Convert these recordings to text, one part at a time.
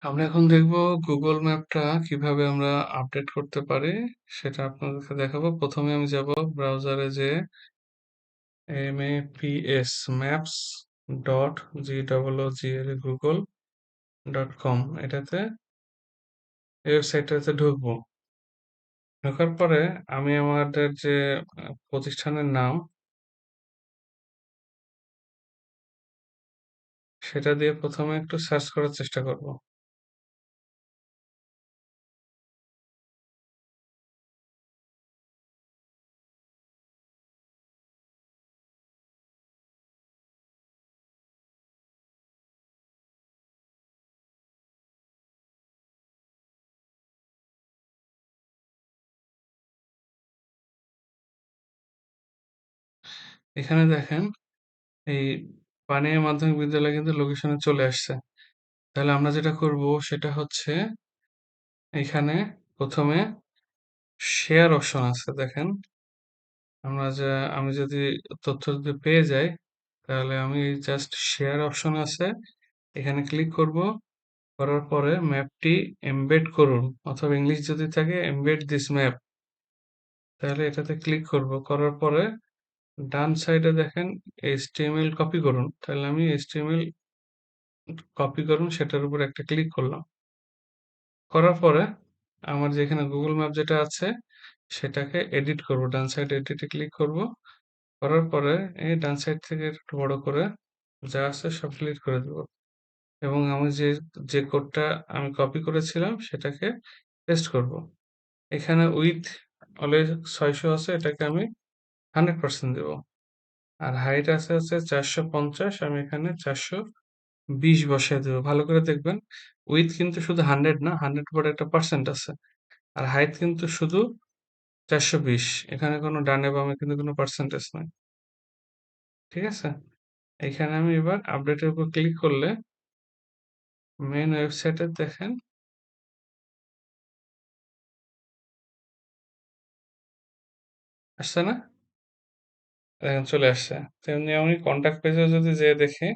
আমরা এখন দেখব গুগল ম্যাপটা কিভাবে আমরা আপডেট করতে পারি সেটা আপনাদেরকে দেখাবো। প্রথমে আমি যাব ব্রাউজারে যে maps maps.google.com এটাতে এই ওয়েবসাইটটাতে ঢুকবো। ঢোকার পরে আমি আমাদের যে প্রতিষ্ঠানের নাম সেটা দিয়ে প্রথমে একটু সার্চ করার চেষ্টা করব। এখানে দেখেন এই পানিয়া মাধ্যমিক বিদ্যালয় কিন্তু লোকেশনে চলে আসছে। তাহলে আমরা যেটা করব সেটা হচ্ছে এখানে প্রথমে শেয়ার অপশন আছে দেখেন। আমরা যা আমি যদি তথ্য যদি পেয়ে যাই তাহলে আমি জাস্ট শেয়ার অপশন আছে এখানে ক্লিক করব। করার পরে ম্যাপটি এমবেড করুন অথবা ইংলিশ যদি থাকে এমবেড দিস ম্যাপ, তাহলে এটাতে ক্লিক করব। করার পরে ডান সাইডে দেখেন এইচটিএমএল কপি করুন, তাহলে আমি এইচটিএমএল কপি করুন সেটার উপর একটা ক্লিক করলাম। করার পরে আমার যেখানে গুগল ম্যাপ যেটা আছে সেটাকে এডিট করব, ডান সাইড এডিটে ক্লিক করব। করার পরে এই ডান সাইড থেকে একটু বড় করে যা আছে সব ডিলিট করে দেব এবং আমি যে যে কোডটা আমি কপি করেছিলাম সেটাকে পেস্ট করব। এখানে উইথ অলওয়েজ 600 আছে, এটাকে আমি 100% দেব। আর হাইট আছে হচ্ছে 450, আমি এখানে 420 বসায় দেবো। ভালো করে দেখবেন, উইথ কিন্তু শুধু 100 না, 100 পরে একটা পার্সেন্ট আছে। আর হাইট কিন্তু শুধু 420, এখানে কোনো ডানে বামে কিন্তু কোনো পার্সেন্টেজ নাই। ঠিক আছে, এখানে আমি এবার আপডেটের উপর ক্লিক করলে মেইন ওয়েবসাইটে দেখেন আসছে না, দেখেন চলে আসছে। তেমনি আমি কন্টাক্ট পেজে যদি যেয়ে দেখি,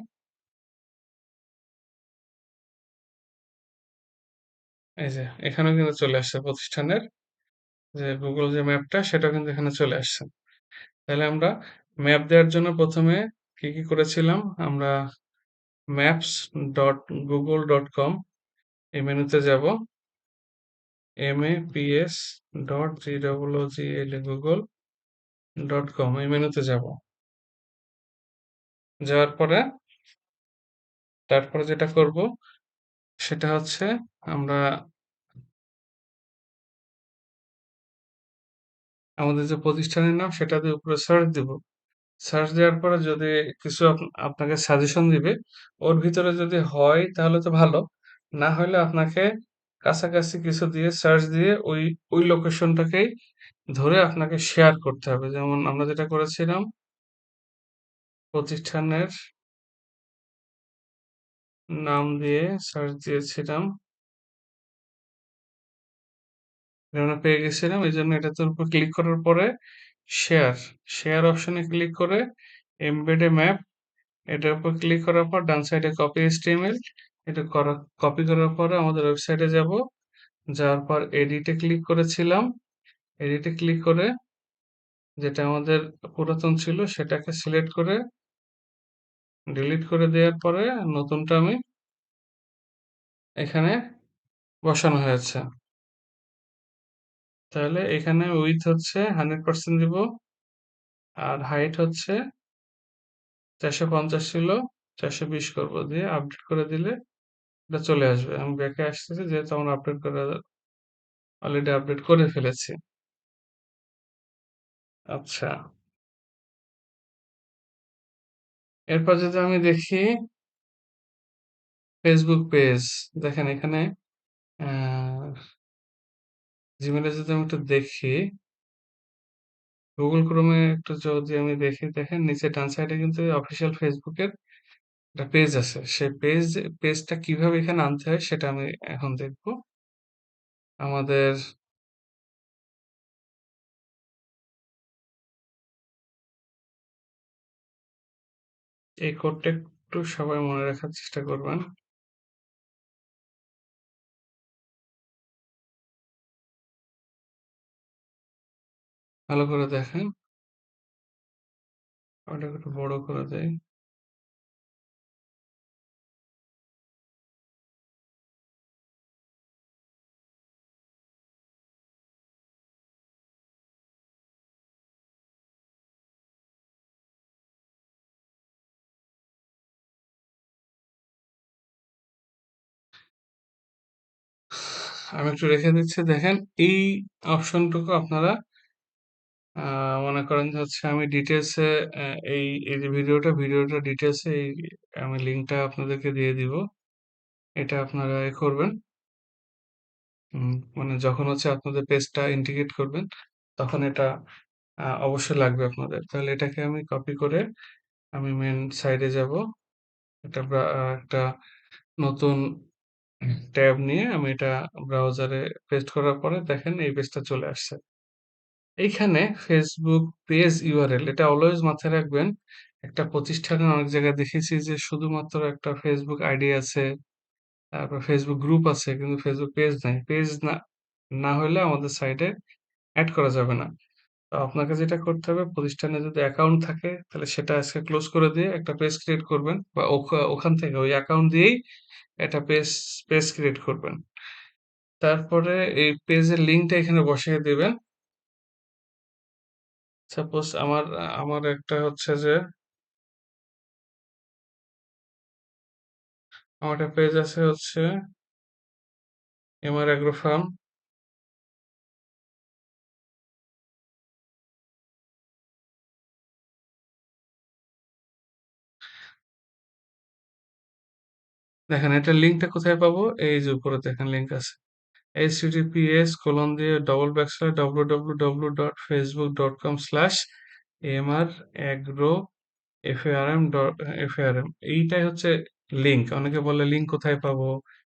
এই যে এখানেও কিন্তু চলে আসছে প্রতিষ্ঠানের যে গুগল যে ম্যাপটা সেটাও কিন্তু এখানে চলে আসছে। তাহলে আমরা ম্যাপ দেওয়ার জন্য প্রথমে কি কি করেছিলাম, আমরা maps.google.com এই মেনুতে যাব, maps.google.com এই মেনুতে যাব। যাওয়ার পরে তারপরে যেটা করব সেটা হচ্ছে আমরা আমাদের যে প্রতিষ্ঠানের নাম সেটা দিয়ে উপরে সার্চ দিব। সার্চ দেওয়ার পরে যদি কিছু আপনাকে সাজেশন দিবে, ওর ভিতরে যদি হয় তাহলে তো ভালো, না হলে আপনাকে কাছাকাছি কিছু দিয়ে সার্চ দিয়ে ওই ওই লোকেশনটাকেই ধরে আপনাকে শেয়ার করতে হবে। যেমন আমরা যেটা করেছিলাম, প্রতিষ্ঠানের নাম দিয়ে সার্চ দিয়েছিলাম, আমরা পেয়ে গেছিলাম, এই জন্য এটাতে উপর ক্লিক করার পরে শেয়ার শেয়ার অপশনে ক্লিক করে এমবেডে ম্যাপ এটার উপর ক্লিক করার পর ডান সাইডে কপি এইচটিএমএল, এটা করা কপি করার পরে আমাদের ওয়েবসাইটে যাব। যাওয়ার পর এডিটে ক্লিক করেছিলাম, এডিটে ক্লিক করে যেটা আমাদের পুরাতন ছিল সেটাকে সিলেক্ট করে ডিলিট করে দেওয়ার পরে নতুনটা আমি এখানে বসানো হয়েছে। তাহলে এখানে উইথ হচ্ছে 100% দিব, আর হাইট হচ্ছে 450 ছিল, 420 করব, দিয়ে আপডেট করে দিলে এটা চলে আসবে। আমি ব্যাকে আসতেছি যেহেতু আমরা আপডেট করে অলরেডি আপডেট করে ফেলেছি। আচ্ছা, এরপর যদি আমি দেখি ফেসবুক পেজ, দেখেন এখানে জিমেলে যদি আমি একটু দেখি, গুগল ক্রোমে একটু যদি আমি দেখি, দেখেন নিচে ডান সাইডে কিন্তু অফিসিয়াল ফেসবুকের একটা পেজ আছে। সেই পেজটা কিভাবে এখানে আনতে হয় সেটা আমি এখন দেখব। আমাদের এই কোডটা একটু সবাই মনে রাখার চেষ্টা করবেন। ভালো করে দেখেন। ওটাকে একটু বড় করে দেই। আমি একটু রেখে দিচ্ছি। দেখেন এই অপশনটুকু আপনারা মনে করেন যে হচ্ছে আমি ডিটেইলসে এই এই যে ভিডিওটা ডিটেইলসে এই আমি লিঙ্কটা আপনাদেরকে দিয়ে দিব। এটা আপনারা করবেন। মানে যখন হচ্ছে আপনাদের পেজটা ইন্টিগ্রেট করবেন তখন এটা অবশ্যই লাগবে আপনাদের। তাহলে এটাকে আমি কপি করে আমি মেন সাইডে যাব। একটা নতুন ট্যাব নিয়ে আমি এটা ব্রাউজারে পেস্ট করার পরে দেখেন এই পেজটা চলে আসছে। এইখানে ফেসবুক পেজ ইউআরএল এটা অলওয়েজ মাথায় রাখবেন। একটা প্রতিষ্ঠানে অনেক জায়গায় দেখেছি যে শুধুমাত্র একটা ফেসবুক আইডি আছে, তারপর ফেসবুক গ্রুপ আছে কিন্তু ফেসবুক পেজ নাই। পেজ না না হলে আমাদের সাইটে এড করা যাবে না। তো আপনাকে যেটা করতে হবে প্রতিষ্ঠানে যদি অ্যাকাউন্ট থাকে তাহলে সেটা আজকে ক্লোজ করে দিয়ে একটা পেজ ক্রিয়েট করবেন বা ওখান থেকে ওই অ্যাকাউন্ট দিয়েই একটা পেজ ক্রিয়েট করবেন। তারপরে এই পেজের লিঙ্কটা এখানে বসিয়ে দিবেন। সাপোজ আমার একটা হচ্ছে যে আমার একটা পেজ আছে হচ্ছে এমআর অ্যাগ্রো ফার্ম। দেখেন এটার লিঙ্কটা কোথায় পাবো? এই যে উপরে দেখেন লিঙ্ক আছে। https দিয়ে www.facebook.com/mragro FARM এইটাই হচ্ছে লিঙ্ক। অনেকে বলে লিঙ্ক কোথায় পাবো,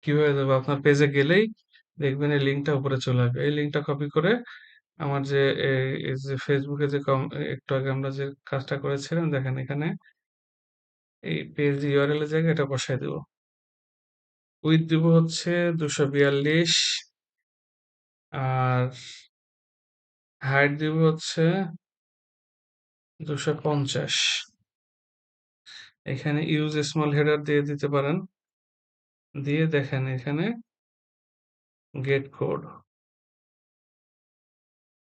কিভাবে দেবো? আপনার পেজে গেলেই দেখবেন এই লিঙ্কটা উপরে চলে আসবে। এই লিঙ্কটা কপি করে আমার যে এই যে ফেসবুকে যে একটু আগে আমরা যে কাজটা করেছিলাম দেখেন এখানে এই পেজ ইউআরএল এর জায়গায় এটা বসাই দেবো। উইথ দিব হচ্ছে 242 আর হাইট দিব হচ্ছে 250। এখানে ইউজ স্মল হেডার দিয়ে দিতে পারেন। দিয়ে দেখেন এখানে গেট কোড,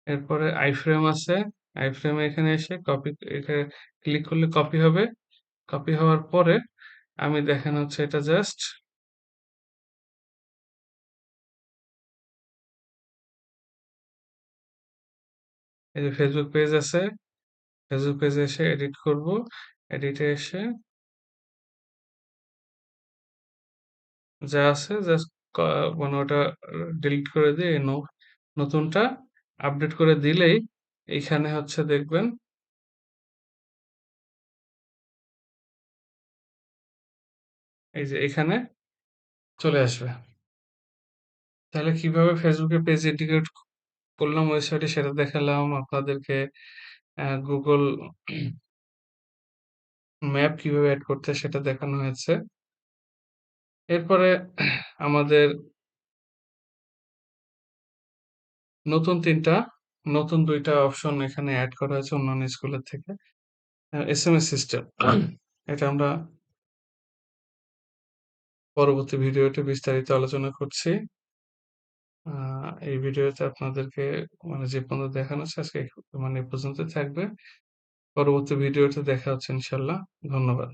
এরপরে আইফ্রেম আছে। আইফ্রেমে এখানে এসে কপি, এখানে ক্লিক করলে কপি হবে। কপি হওয়ার পরে আমি দেখেন হচ্ছে এটা জাস্ট এই যে ফেসবুক পেজ আছে, ফেসবুক পেজে এসে এডিট করব। এডিটে এসে যা আছে জাস্ট মানে ওটা ডিলিট করে দিয়ে নতুনটা আপডেট করে দিলেই এইখানে হচ্ছে দেখবেন এই যে এখানে চলে আসবে। তাহলে কিভাবে ফেসবুকে পেজ ইন্টিগ্রেট করলাম ওয়েবসাইটে সেটা দেখালাম আপনাদেরকে। গুগল ম্যাপ কিভাবে অ্যাড করতে সেটা দেখানো হয়েছে। এরপরে আমাদের নতুন তিনটা নতুন দুইটা অপশন এখানে অ্যাড করা হয়েছে অন্যান্য স্কুলের থেকে। এসএমএস সিস্টেম এটা আমরা পরবর্তী ভিডিওতে বিস্তারিত আলোচনা করছি। এই ভিডিওতে আপনাদেরকে মানে যে পর্যন্ত দেখানো হচ্ছে আজকে মানে এ পর্যন্ত থাকবে। পরবর্তী ভিডিওতে দেখা হচ্ছে ইনশাল্লাহ। ধন্যবাদ।